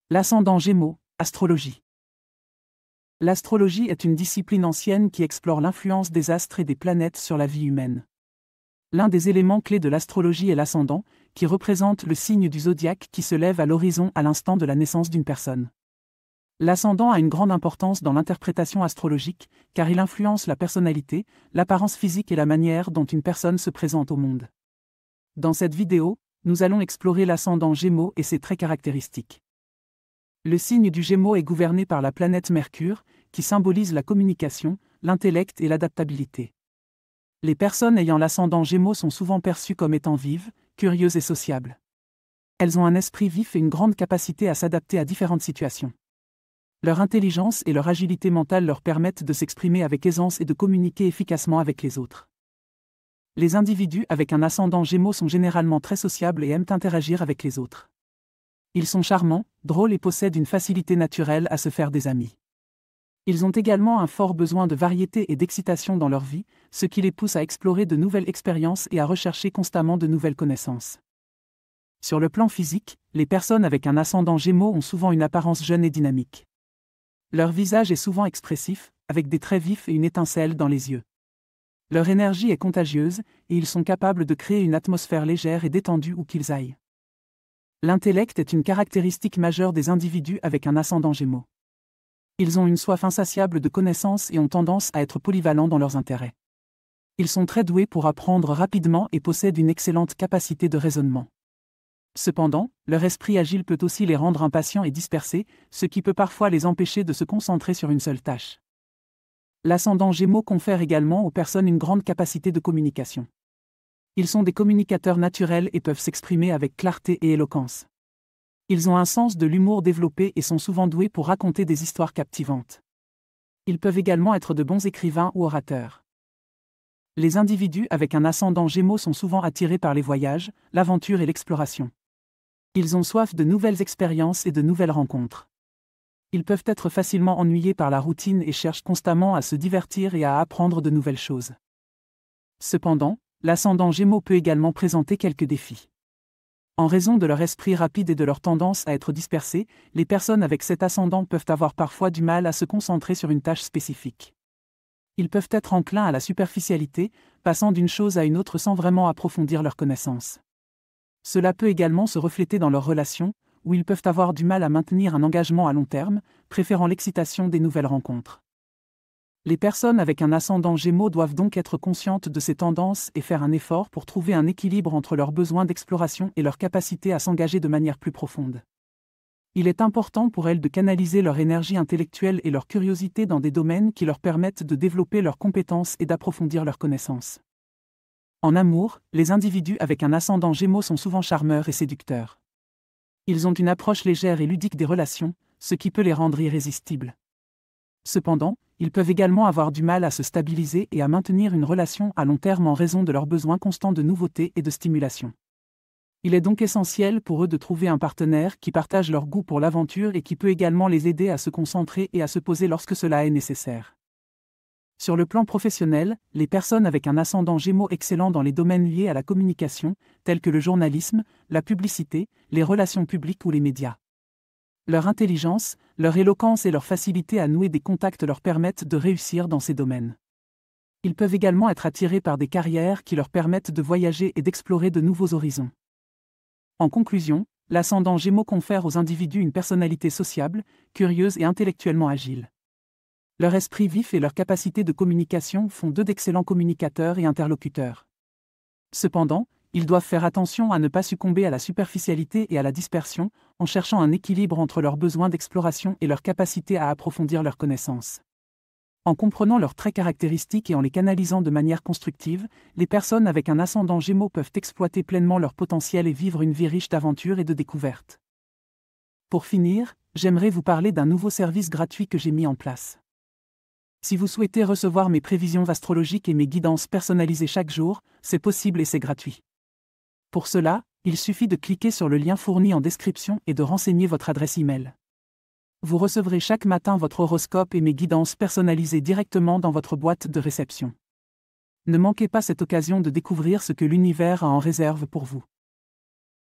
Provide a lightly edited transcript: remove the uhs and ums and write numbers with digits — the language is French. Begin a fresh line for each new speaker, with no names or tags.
L'ascendant Gémeaux, astrologie. L'astrologie est une discipline ancienne qui explore l'influence des astres et des planètes sur la vie humaine. L'un des éléments clés de l'astrologie est l'ascendant, qui représente le signe du zodiaque qui se lève à l'horizon à l'instant de la naissance d'une personne. L'ascendant a une grande importance dans l'interprétation astrologique, car il influence la personnalité, l'apparence physique et la manière dont une personne se présente au monde. Dans cette vidéo, nous allons explorer l'ascendant Gémeaux et ses traits caractéristiques. Le signe du Gémeaux est gouverné par la planète Mercure, qui symbolise la communication, l'intellect et l'adaptabilité. Les personnes ayant l'ascendant Gémeaux sont souvent perçues comme étant vives, curieuses et sociables. Elles ont un esprit vif et une grande capacité à s'adapter à différentes situations. Leur intelligence et leur agilité mentale leur permettent de s'exprimer avec aisance et de communiquer efficacement avec les autres. Les individus avec un ascendant Gémeaux sont généralement très sociables et aiment interagir avec les autres. Ils sont charmants, drôles et possèdent une facilité naturelle à se faire des amis. Ils ont également un fort besoin de variété et d'excitation dans leur vie, ce qui les pousse à explorer de nouvelles expériences et à rechercher constamment de nouvelles connaissances. Sur le plan physique, les personnes avec un ascendant Gémeaux ont souvent une apparence jeune et dynamique. Leur visage est souvent expressif, avec des traits vifs et une étincelle dans les yeux. Leur énergie est contagieuse, et ils sont capables de créer une atmosphère légère et détendue où qu'ils aillent. L'intellect est une caractéristique majeure des individus avec un ascendant Gémeaux. Ils ont une soif insatiable de connaissances et ont tendance à être polyvalents dans leurs intérêts. Ils sont très doués pour apprendre rapidement et possèdent une excellente capacité de raisonnement. Cependant, leur esprit agile peut aussi les rendre impatients et dispersés, ce qui peut parfois les empêcher de se concentrer sur une seule tâche. L'ascendant Gémeaux confère également aux personnes une grande capacité de communication. Ils sont des communicateurs naturels et peuvent s'exprimer avec clarté et éloquence. Ils ont un sens de l'humour développé et sont souvent doués pour raconter des histoires captivantes. Ils peuvent également être de bons écrivains ou orateurs. Les individus avec un ascendant Gémeaux sont souvent attirés par les voyages, l'aventure et l'exploration. Ils ont soif de nouvelles expériences et de nouvelles rencontres. Ils peuvent être facilement ennuyés par la routine et cherchent constamment à se divertir et à apprendre de nouvelles choses. Cependant, l'ascendant Gémeaux peut également présenter quelques défis. En raison de leur esprit rapide et de leur tendance à être dispersés, les personnes avec cet ascendant peuvent avoir parfois du mal à se concentrer sur une tâche spécifique. Ils peuvent être enclins à la superficialité, passant d'une chose à une autre sans vraiment approfondir leurs connaissances. Cela peut également se refléter dans leurs relations, où ils peuvent avoir du mal à maintenir un engagement à long terme, préférant l'excitation des nouvelles rencontres. Les personnes avec un ascendant Gémeaux doivent donc être conscientes de ces tendances et faire un effort pour trouver un équilibre entre leurs besoins d'exploration et leur capacité à s'engager de manière plus profonde. Il est important pour elles de canaliser leur énergie intellectuelle et leur curiosité dans des domaines qui leur permettent de développer leurs compétences et d'approfondir leurs connaissances. En amour, les individus avec un ascendant Gémeaux sont souvent charmeurs et séducteurs. Ils ont une approche légère et ludique des relations, ce qui peut les rendre irrésistibles. Cependant, ils peuvent également avoir du mal à se stabiliser et à maintenir une relation à long terme en raison de leurs besoins constants de nouveautés et de stimulation. Il est donc essentiel pour eux de trouver un partenaire qui partage leur goût pour l'aventure et qui peut également les aider à se concentrer et à se poser lorsque cela est nécessaire. Sur le plan professionnel, les personnes avec un ascendant Gémeaux excellent dans les domaines liés à la communication, tels que le journalisme, la publicité, les relations publiques ou les médias. Leur intelligence, leur éloquence et leur facilité à nouer des contacts leur permettent de réussir dans ces domaines. Ils peuvent également être attirés par des carrières qui leur permettent de voyager et d'explorer de nouveaux horizons. En conclusion, l'ascendant Gémeaux confère aux individus une personnalité sociable, curieuse et intellectuellement agile. Leur esprit vif et leur capacité de communication font d'eux d'excellents communicateurs et interlocuteurs. Cependant, ils doivent faire attention à ne pas succomber à la superficialité et à la dispersion, en cherchant un équilibre entre leurs besoins d'exploration et leur capacité à approfondir leurs connaissances. En comprenant leurs traits caractéristiques et en les canalisant de manière constructive, les personnes avec un ascendant Gémeaux peuvent exploiter pleinement leur potentiel et vivre une vie riche d'aventures et de découvertes. Pour finir, j'aimerais vous parler d'un nouveau service gratuit que j'ai mis en place. Si vous souhaitez recevoir mes prévisions astrologiques et mes guidances personnalisées chaque jour, c'est possible et c'est gratuit. Pour cela, il suffit de cliquer sur le lien fourni en description et de renseigner votre adresse e-mail. Vous recevrez chaque matin votre horoscope et mes guidances personnalisées directement dans votre boîte de réception. Ne manquez pas cette occasion de découvrir ce que l'univers a en réserve pour vous.